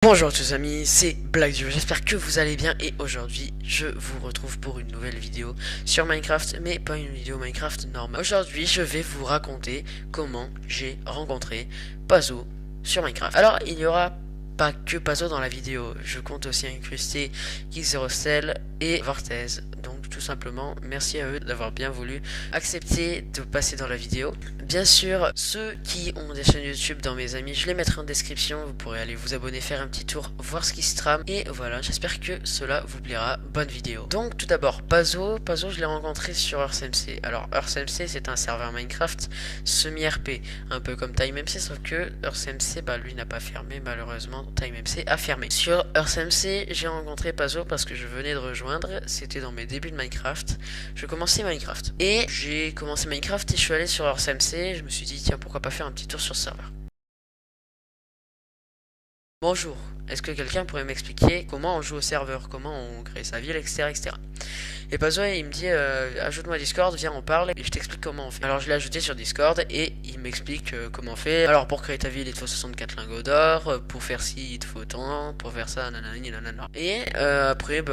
Bonjour à tous amis, c'est BlackDuo, j'espère que vous allez bien et aujourd'hui je vous retrouve pour une nouvelle vidéo sur Minecraft, mais pas une vidéo Minecraft normale. Aujourd'hui je vais vous raconter comment j'ai rencontré Pazo sur Minecraft. Alors il n'y aura pas que Pazo dans la vidéo, je compte aussi incruster Kixerocell et Vortez. Donc tout simplement merci à eux d'avoir bien voulu accepter de passer dans la vidéo. Bien sûr, ceux qui ont des chaînes YouTube dans mes amis, je les mettrai en description, vous pourrez aller vous abonner, faire un petit tour, voir ce qui se trame. Et voilà, j'espère que cela vous plaira. Bonne vidéo. Donc tout d'abord, Pazo je l'ai rencontré sur EarthMC. Alors EarthMC c'est un serveur Minecraft semi-RP, un peu comme TimeMC, sauf que EarthMC, lui n'a pas fermé, malheureusement TimeMC a fermé. Sur EarthMC, j'ai rencontré Pazo parce que je venais de rejoindre, c'était dans mes débuts de Minecraft, je commençais Minecraft. Et j'ai commencé Minecraft et je suis allé sur EarthMC. Je me suis dit tiens pourquoi pas faire un petit tour sur ce serveur. Bonjour, est-ce que quelqu'un pourrait m'expliquer comment on joue au serveur, comment on crée sa ville, etc. Et Pazo il me dit ajoute-moi Discord, viens on parle et je t'explique comment on fait. Alors je l'ai ajouté sur Discord et il m'explique comment on fait. Alors pour créer ta ville il te faut 64 lingots d'or, pour faire ci il te faut tant, pour faire ça nanani nanana. Et après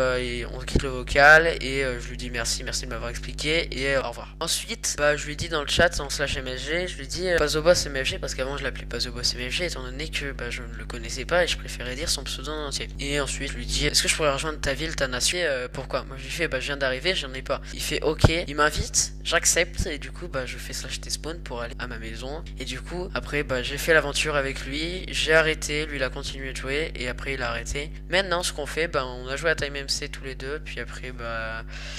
on quitte le vocal et je lui dis merci de m'avoir expliqué et au revoir. Ensuite je lui dis dans le chat en /mfg, je lui dis Pazoboss MFG parce qu'avant je l'appelais Pazoboss MFG étant donné que je ne le connaissais pas et je préférais dire son pseudo en entier. Et ensuite je lui dis est-ce que je pourrais rejoindre ta ville, ta nation? Pourquoi? Moi je lui fais je viens d'arriver, j'en ai pas. Il fait ok, il m'invite, j'accepte et du coup je fais /tspawn pour aller à ma maison. Et du coup après j'ai fait l'aventure avec lui, j'ai arrêté, lui il a continué de jouer et après il a arrêté. Maintenant ce qu'on fait, on a joué à TimeMC tous les deux, puis après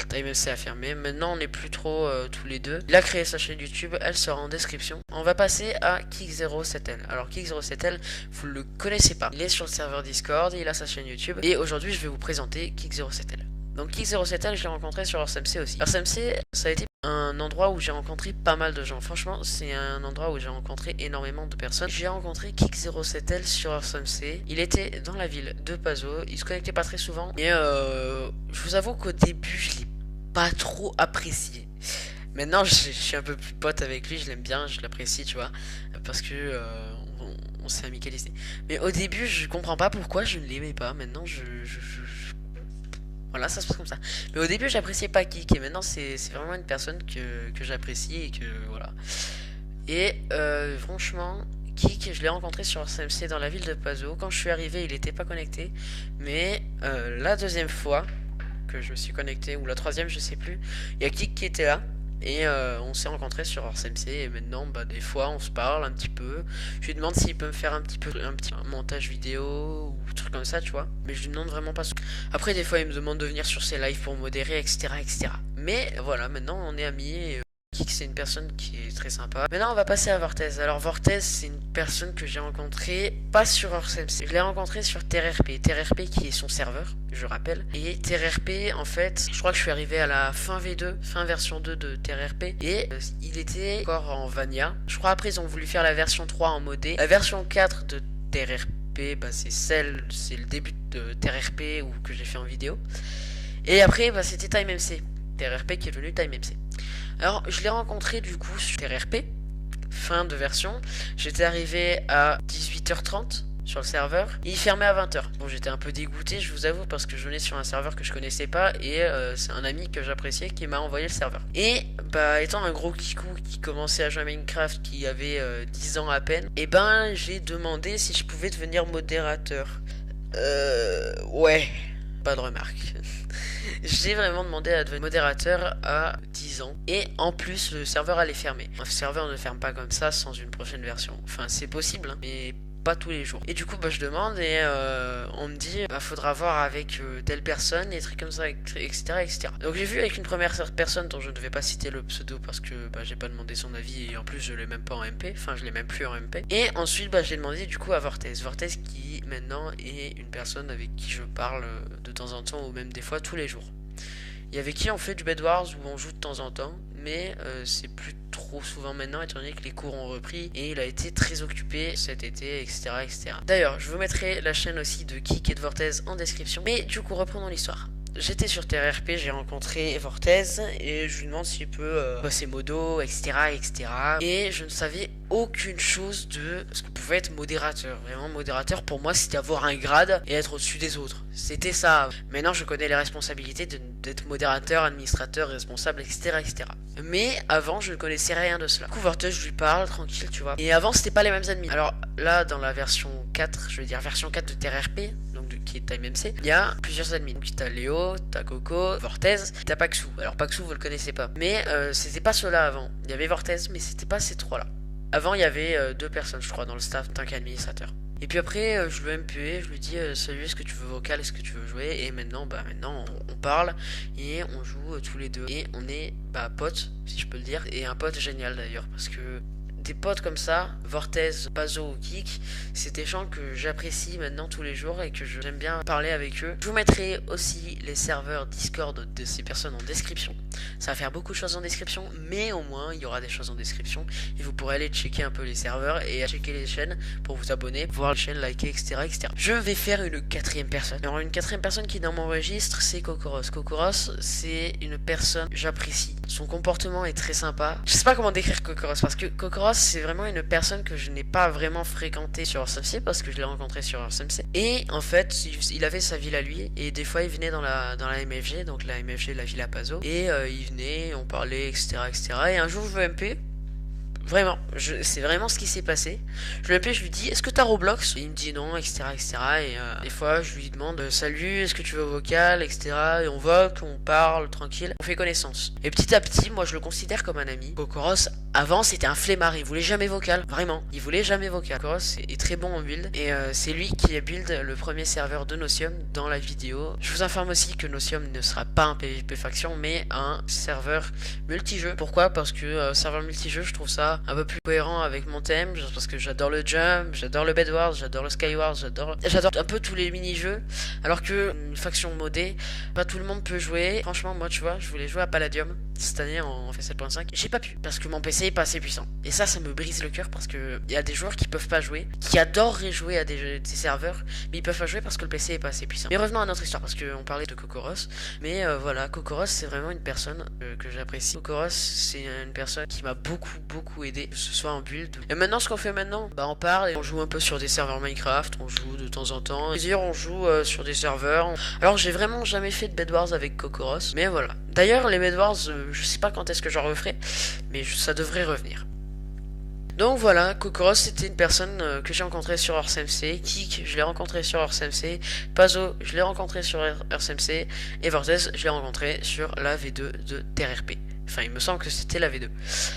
TimeMC a fermé. Maintenant on n'est plus trop tous les deux. Il a créé sa chaîne YouTube, elle sera en description. On va passer à Kick07L. Alors Kick07L, vous le connaissez pas. Il est sur le serveur Discord, il a sa chaîne YouTube et aujourd'hui je vais vous présenter Kick07L. Donc Kick07L, je l'ai rencontré sur EarthMC aussi. EarthMC, ça a été un endroit où j'ai rencontré pas mal de gens. Franchement, c'est un endroit où j'ai rencontré énormément de personnes. J'ai rencontré Kick07L sur EarthMC. Il était dans la ville de Pazo. Il se connectait pas très souvent. Et je vous avoue qu'au début, je l'ai pas trop apprécié. Maintenant, je suis un peu plus pote avec lui. Je l'aime bien, je l'apprécie, tu vois. Parce que on s'est amicalisé. Mais au début, je comprends pas pourquoi je ne l'aimais pas. Maintenant, voilà, ça se passe comme ça. Mais au début, j'appréciais pas Kik. Et maintenant, c'est vraiment une personne que j'apprécie. Et que voilà. Et franchement, Kik, je l'ai rencontré sur CMC dans la ville de Pazo. Quand je suis arrivé, il était pas connecté. Mais la deuxième fois que je me suis connecté, ou la troisième, je sais plus, il y a Kik qui était là. Et on s'est rencontrés sur RCMC et maintenant des fois on se parle un petit peu. Je lui demande s'il peut me faire un petit montage vidéo ou truc comme ça, tu vois. Mais je lui demande vraiment pas. Après des fois il me demande de venir sur ses lives pour modérer, etc. Mais voilà, maintenant on est amis et Kik c'est une personne qui est très sympa. Maintenant on va passer à Vortez. Alors Vortez c'est une personne que j'ai rencontrée pas sur RCMC. Je l'ai rencontré sur TerRP. TerRP qui est son serveur, je rappelle. Et TerRP en fait, je crois que je suis arrivé à la fin V2, fin version 2 de TerRP. Et il était encore en Vanilla. Je crois après ils ont voulu faire la version 3 en modé. La version 4 de TerRP, c'est le début de TerRP ou que j'ai fait en vidéo. Et après c'était TimeMC. TerRP qui est devenu TimeMC. Alors je l'ai rencontré du coup sur TerRP, fin de version. J'étais arrivé à 18h30 sur le serveur, et il fermait à 20h. Bon, j'étais un peu dégoûté, je vous avoue, parce que je venais sur un serveur que je connaissais pas, et c'est un ami que j'appréciais qui m'a envoyé le serveur. Et étant un gros kikou qui commençait à jouer à Minecraft, qui avait 10 ans à peine, et j'ai demandé si je pouvais devenir modérateur. Ouais, pas de remarque. J'ai vraiment demandé à devenir modérateur à 10 ans. Et en plus, le serveur allait fermer. Un serveur ne ferme pas comme ça sans une prochaine version. Enfin, c'est possible, hein, mais pas tous les jours. Et du coup, je demande et on me dit faudra voir avec telle personne, et trucs comme ça, etc. Donc j'ai vu avec une première personne dont je ne vais pas citer le pseudo parce que j'ai pas demandé son avis et en plus je l'ai même pas en MP. Enfin, je l'ai même plus en MP. Et ensuite, j'ai demandé du coup à Vortez. Vortez qui maintenant est une personne avec qui je parle de temps en temps ou même des fois tous les jours. Et avec qui on fait du Bed Wars où on joue de temps en temps, mais c'est plus trop souvent maintenant étant donné que les cours ont repris et il a été très occupé cet été, etc. D'ailleurs, je vous mettrai la chaîne aussi de Kik et de Vortez en description. Mais du coup, reprenons l'histoire. j'étais sur TRRP, j'ai rencontré Vortez et je lui demande s'il peut bosser modo, etc., etc. Et je ne savais aucune chose de ce que pouvait être modérateur. Vraiment, modérateur pour moi, c'était avoir un grade et être au-dessus des autres. C'était ça. Maintenant, je connais les responsabilités d'être modérateur, administrateur, responsable, etc., etc. Mais avant, je ne connaissais rien de cela. Du coup, Vortez, je lui parle tranquille, tu vois. Et avant, c'était pas les mêmes admins. Alors là, dans la version 4, je veux dire version 4 de TRRP, qui est TimeMC, il y a plusieurs admins. Donc t'as Léo, t'as Coco, Vortez, t'as Paxou. Alors Paxou vous le connaissez pas. Mais c'était pas ceux-là avant. Il y avait Vortez, mais c'était pas ces trois-là. Avant il y avait deux personnes je crois dans le staff en tant qu'administrateur. Et puis après je le MP, je lui dis salut, est-ce que tu veux vocal, est-ce que tu veux jouer? Et maintenant on parle et on joue tous les deux. Et on est potes, si je peux le dire. Et un pote génial d'ailleurs parce que des potes comme ça, Vortez, Pazo ou Kik, c'est des gens que j'apprécie maintenant tous les jours et que j'aime bien parler avec eux. Je vous mettrai aussi les serveurs Discord de ces personnes en description. Ça va faire beaucoup de choses en description, mais au moins il y aura des choses en description et vous pourrez aller checker un peu les serveurs et checker les chaînes pour vous abonner, voir les chaînes, liker, etc., etc. Je vais faire une quatrième personne. Alors une quatrième personne qui est dans mon registre, c'est Kokoros. Kokoros, c'est une personne que j'apprécie. Son comportement est très sympa. Je sais pas comment décrire Kokoros parce que Kokoros c'est vraiment une personne que je n'ai pas vraiment fréquentée sur RSMC parce que je l'ai rencontré sur RSMC. Et en fait, il avait sa ville à lui et des fois il venait dans la MFG, donc la MFG, la Villa Pazo. Et il venait, on parlait, etc., etc. Et un jour je veux MP. Vraiment, c'est vraiment ce qui s'est passé. Je l'appelle, je lui dis est-ce que t'as Roblox? Et il me dit non, etc., etc. Et des fois je lui demande salut, est-ce que tu veux vocal, etc. Et on vote, on parle tranquille, on fait connaissance. Et petit à petit, moi je le considère comme un ami. Kokoros, avant c'était un flemmard, il voulait jamais vocal, vraiment, il voulait jamais vocal. Kokoros est très bon en build et c'est lui qui a build le premier serveur de Nocium dans la vidéo. Je vous informe aussi que Nocium ne sera pas un PvP faction mais un serveur multijeu. Pourquoi? Parce que serveur multijeu, je trouve ça un peu plus cohérent avec mon thème, parce que j'adore le jump, j'adore le bedwars, j'adore le skywars, j'adore un peu tous les mini-jeux, alors que une faction modée, pas tout le monde peut jouer. Franchement, moi tu vois, je voulais jouer à Palladium cette année en F7.5, j'ai pas pu parce que mon PC est pas assez puissant. Et ça me brise le cœur parce que il y a des joueurs qui peuvent pas jouer, qui adoreraient jouer à des serveurs, mais ils peuvent pas jouer parce que le PC est pas assez puissant. Mais revenons à notre histoire parce qu'on parlait de Kokoros, mais voilà, Kokoros c'est vraiment une personne que j'apprécie. Kokoros c'est une personne qui m'a beaucoup aidé, que ce soit en build. Et maintenant ce qu'on fait maintenant, on parle et on joue un peu sur des serveurs Minecraft, on joue de temps en temps. Et d'ailleurs on joue sur des serveurs. Alors j'ai vraiment jamais fait de bedwars avec Kokoros, mais voilà. D'ailleurs les bedwars, je sais pas quand est-ce que j'en referai, mais ça devrait revenir. Donc voilà, Kokoros c'était une personne que j'ai rencontrée sur RSMC, Kik je l'ai rencontré sur RSMC, Pazo je l'ai rencontré sur RSMC, et Vortez je l'ai rencontré sur la V2 de TRRP. Enfin, il me semble que c'était la V2.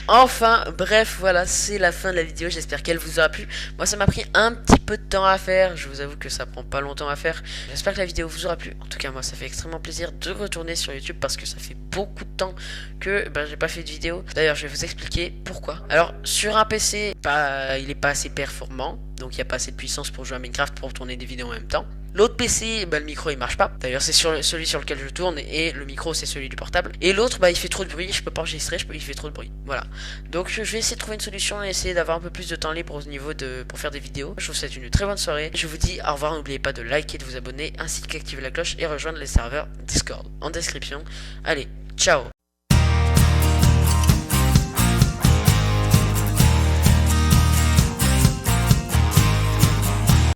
Enfin, bref, voilà, c'est la fin de la vidéo. J'espère qu'elle vous aura plu. Moi, ça m'a pris un petit peu de temps à faire. Je vous avoue que ça prend pas longtemps à faire. J'espère que la vidéo vous aura plu. En tout cas, moi, ça fait extrêmement plaisir de retourner sur YouTube parce que ça fait beaucoup de temps que j'ai pas fait de vidéo. D'ailleurs, je vais vous expliquer pourquoi. Alors, sur un PC, il est pas assez performant. Donc, il n'y a pas assez de puissance pour jouer à Minecraft pour tourner des vidéos en même temps. L'autre PC, le micro il marche pas. D'ailleurs c'est celui sur lequel je tourne et le micro c'est celui du portable. Et l'autre il fait trop de bruit, je peux pas enregistrer, il fait trop de bruit. Voilà. Donc je vais essayer de trouver une solution et essayer d'avoir un peu plus de temps libre au niveau pour faire des vidéos. Je vous souhaite une très bonne soirée. Je vous dis au revoir, n'oubliez pas de liker, de vous abonner ainsi qu'activer la cloche et rejoindre les serveurs Discord en description. Allez, ciao.